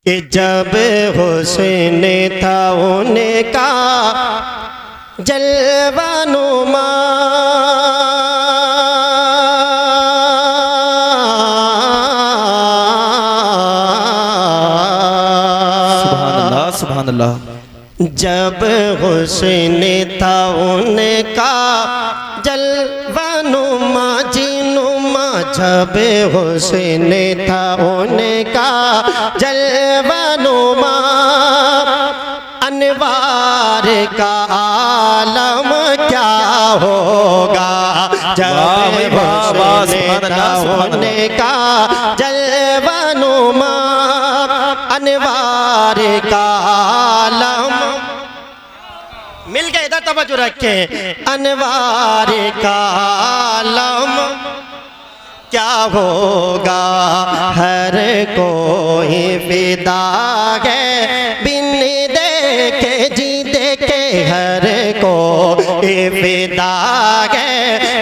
कि जब हुस्न था उनका जलवानुमा, सुभान अल्लाह। जब हुस्न था उनका जलवानुमा जिनुमा, जब हुस्न था उनका जलवानुमा, अनवार का आलम क्या होगा जब हुस्न था उनका जलवानुमा, अनवार का आलम। मिल गए, इधर तवज्जो रखें। अनवार का आलम क्या होगा, हर कोई फिदा है बिन देखे जी देखे, हर कोई फिदा है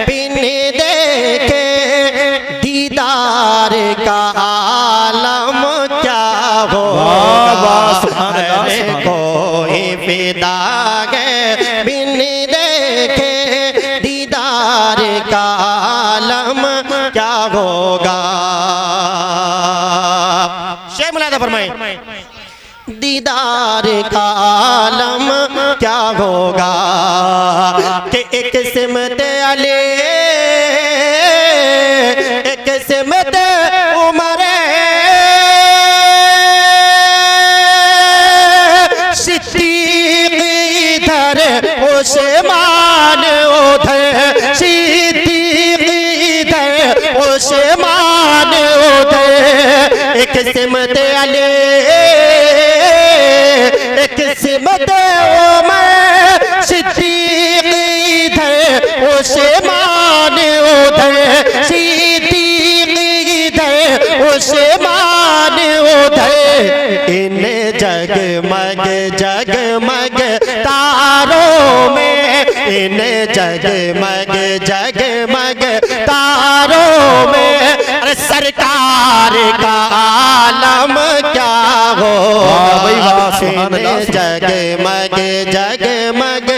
बिन देखे, दीदार का आलम क्या होगा, हर कोई फिदा है बिन देखे, दीदार का आलम क्या होगा। शेख मुलादा फरमाए, दीदार का आलम क्या होगा कि एक सिमत अली एक सिमत उमर, सिद्दीक इधर उस्मान उधर, सिद्दीक इधर उस्मान उधर, एक सिमत अली एक सिमत उमर, सिद्दीक इधर उस्मान उधर, सिद्दीक इधर उस्मान उधर, इन जगमग जगमग तारों में, इन जगमग जगमग तारों में, अरे सरकार का आलम क्या होगा, इन जगमग जगमग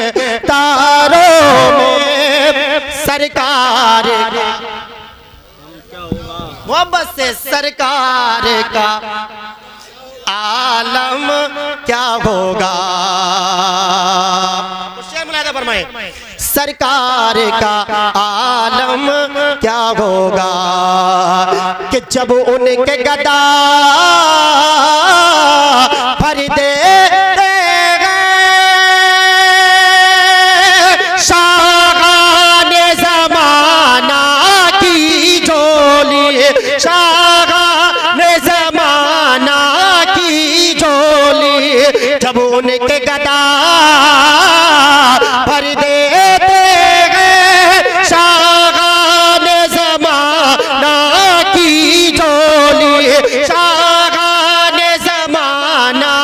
तारों में, सरकार का मोहब्बत से सरकार का आलम क्या होगा। फरमाए, सरकार का आलम क्या होगा कि जब उनके गदा भर दे शागाने ज़माना की झोली, शागाने ज़माना की झोली, जब उनके गदा भर देते गए शागाने ज़माना की झोली, शागाने ज़माना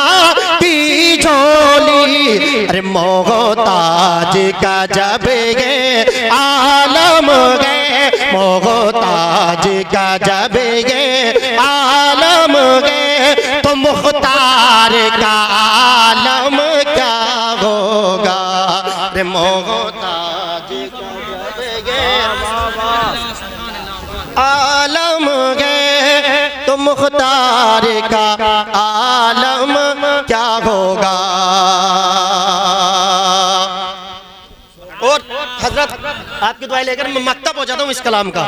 की झोली, अरे मोहताज का जब ये आलम गए, मोहताज का जब ये आलम गए, तो मुख्तार का आलम क्या होगा, रे मोहताज का जब ये आलम गए, तो मुख्तार का आलम क्या होगा। और हजरत आपकी दुआ लेकर मैं मक्ता पहुंचाता हूँ इस कलाम का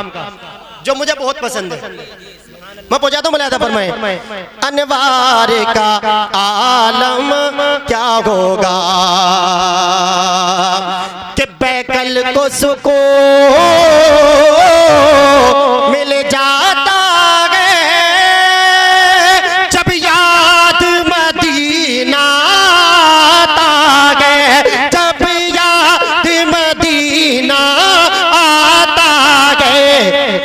जो मुझे बहुत पसंद है, मैं पहुंचाता हूँ। मुलादा फरमाए, अनवार का आलम क्या होगा कि बैकल को सुकून मिल जाता है जब याद मदीना आता है, जब याद मदीना आता है,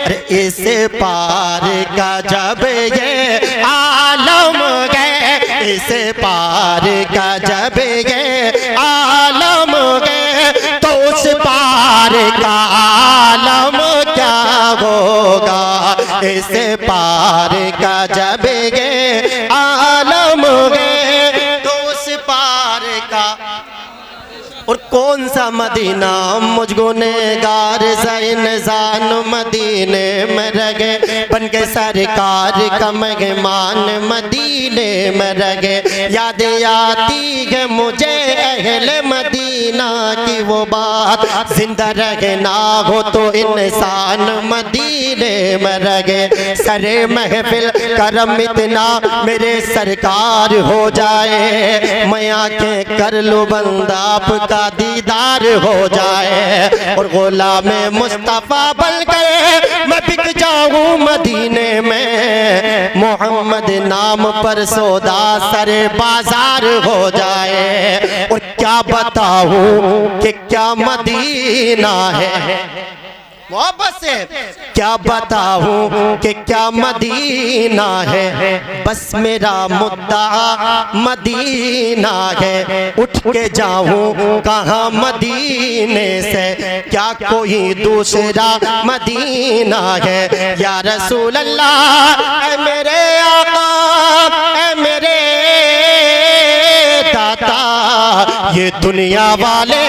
अरे इस पार का जब ये आलम गए, इस पार का जब ये आलम गए, तो उस पार का आलम क्या होगा, इस पार का जब ये आलम और कौन सा मदीना मुझको नेगार सा इंसान मदीने में रह गए, बन के सरकार का मेहमान मदीने में रह गए। याद आती है मुझे अहले मदीना की वो बात, जिंदा रहना हो तो इंसान मदीने में रह गए। सरे महफिल करम इतना मेरे सरकार हो जाए, मैं आंखें कर लूं बंदा आपका दीदार हो जाए। और गुलाम मुस्तफा बन गए मैं बिक जाऊं मदीने में, मोहम्मद नाम पर सौदा सरे बाजार हो जाए। और क्या बताऊं कि क्या मदीना है, मोहब्बत से क्या बताऊं कि क्या मदीना है। बस मेरा मुद्दा मदीना है, उठ के जाऊं कहाँ मदीने से, क्या कोई दूसरा मदीना है। या रसूल अल्लाह ऐ मेरे आका ऐ मेरे दाता, ये दुनिया वाले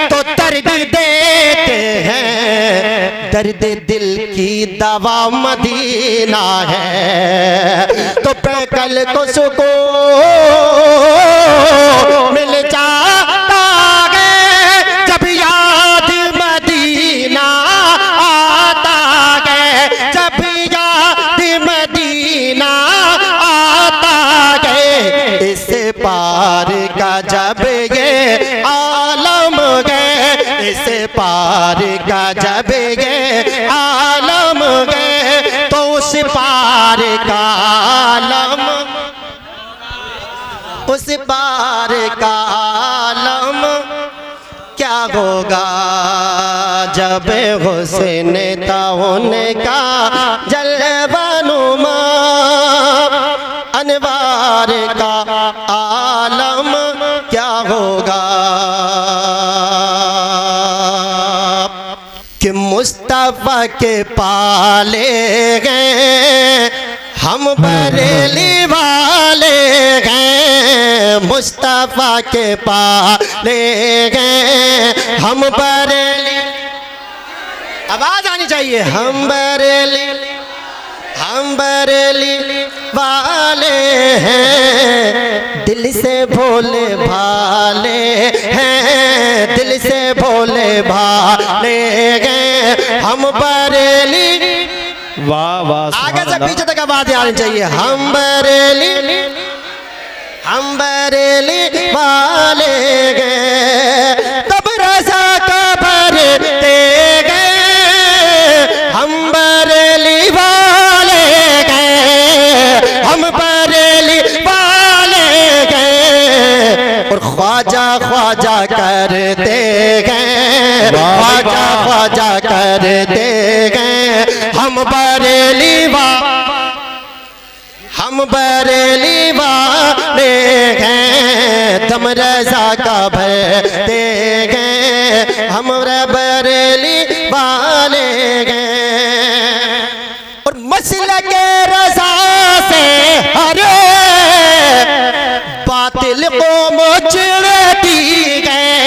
तो दर्द देते हैं, दर्द दिल की दवा मदीना है। तो कल को सुकून मिल जाता है जब याद मदीना आता है, जब याद मदीना आता है। इस पार का जब ये आलम गए, इस पार का जब ये आलम गए, तो उस पार का आलम, उस पार का आलम क्या होगा जब हुस्न ताउन का जलवानुमा, अनवार का आलम क्या होगा। कि मुस्तफा के पाले गए हम बरेली वाले गए, मुस्तफा के पाले गए हम बरेली, आवाज आनी चाहिए, हम बरेली वाले हैं, दिल से भोले भाले हैं, दिल से भोले भाले हैं हम बरेली। वाह वाह, आगे से पीछे तक आवाज आनी चाहिए। हम बरेली वाले गए तब रजा का भरते गए, हम बरेली वाले गए, हम बरेली वाले गए। और ख्वाजा ख्वाजा करते गए, ख्वाजा ख्वाजा करते गए हम बरेली हम बरेली वाले हैं, दम रजा का भरते गए हम बरेली वाले हैं। और मसले के रजा से हरे बातिल को मुचड़ती गए,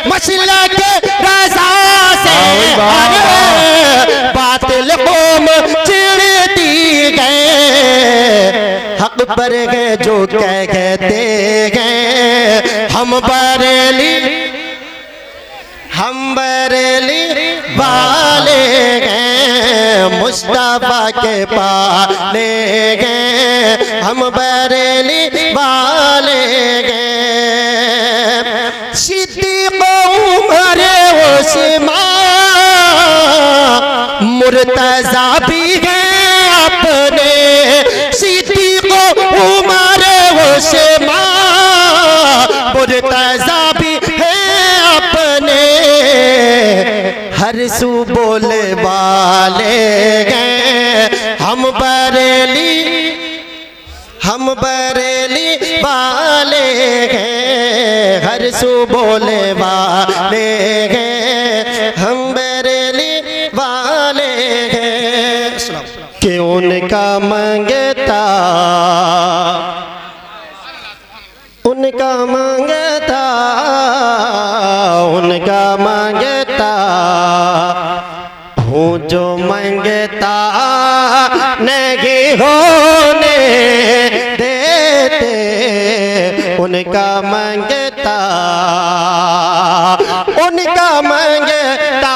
मसले के रजा से हरे बातिल को मुचड़ती गए। हक पर गए जो कहते गए हम बरेली वाले गए, मुस्तफा के पाले गए हम बरेली वाले गए। सिद्दीक़ उमर उस्मान मुर्तज़ा भी गए अपने, सिद्दीक़ उमर उस्मान मुर्तज़ा भी है अपने। हर सू बोले वाले गए हम बरेली वाले गए, हर सू बोले वाले गए हम बरेली वाले गए। कि उनका मंगता उनका मंगता उनका मंगता, उनका मंगता।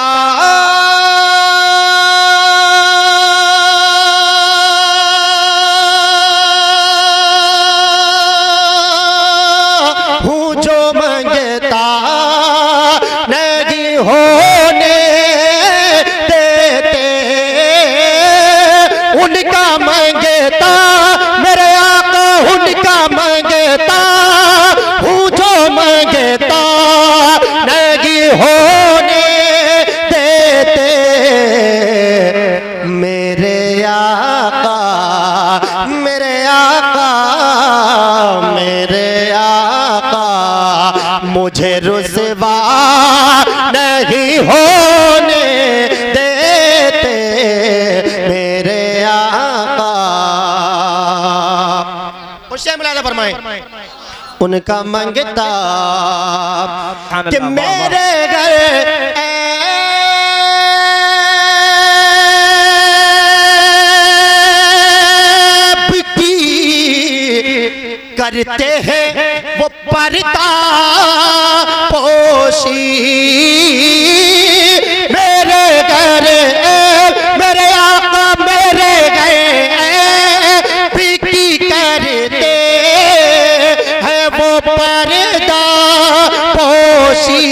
हूँ जो मंगता नहीं होने देते, उनका मंगता मेरे आका, उनका मंगता। हूँ जो मंगता नहीं होने देते, मेरे आका, मेरे आका, मेरे आका मुझे रुसवा नहीं होने देते, मेरे आका। हुसैन मुलादा फरमाए उनका मंगता कि मेरे घर करते हैं वो पर्दा पोशी, मेरे घर मेरे आका मेरे घर बिकी करते हैं वो पर्दा पोशी।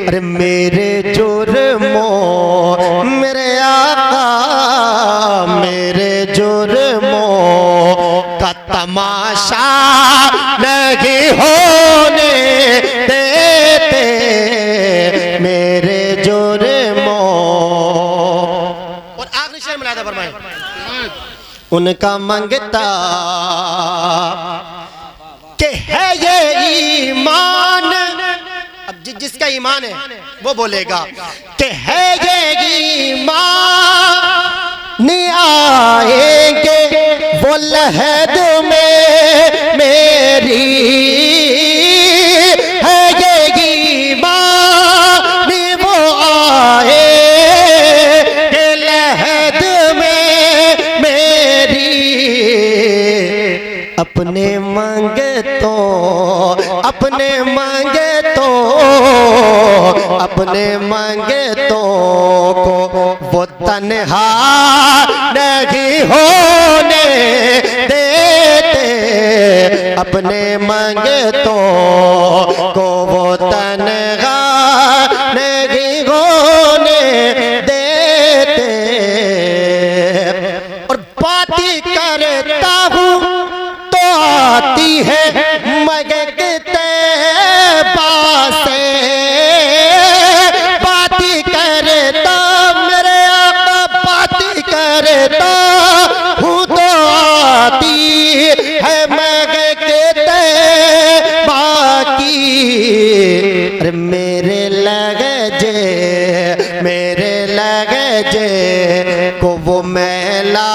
अरे मेरे जुर्मों मेरे आका, मेरे जुर्मों का तमाशा नहीं होने देते, मेरे जुर्मों। और आखिरी शेर मुलादा फरमाए उनका मंगता कि है ये ईमान। अब जिसका ईमान है वो बोलेगा कि है ये ईमान, आएंगे वो लहद में मेरी, है ये ईमान वो आएंगे लहद में मेरी। अपने मंगतों, अपने मंगतों, अपने मंगतों को वो तन्हा नहीं होने देते, अपने मंगतों को वो तन्हा नहीं होने देते। और बातें करता हूँ तो आती है मगते पासे, बातें करता मेरे आका, बातें करता हूँ तो आती है मगते बाकी। अरे मेरे लहजे, मेरे लहजे को वो मैला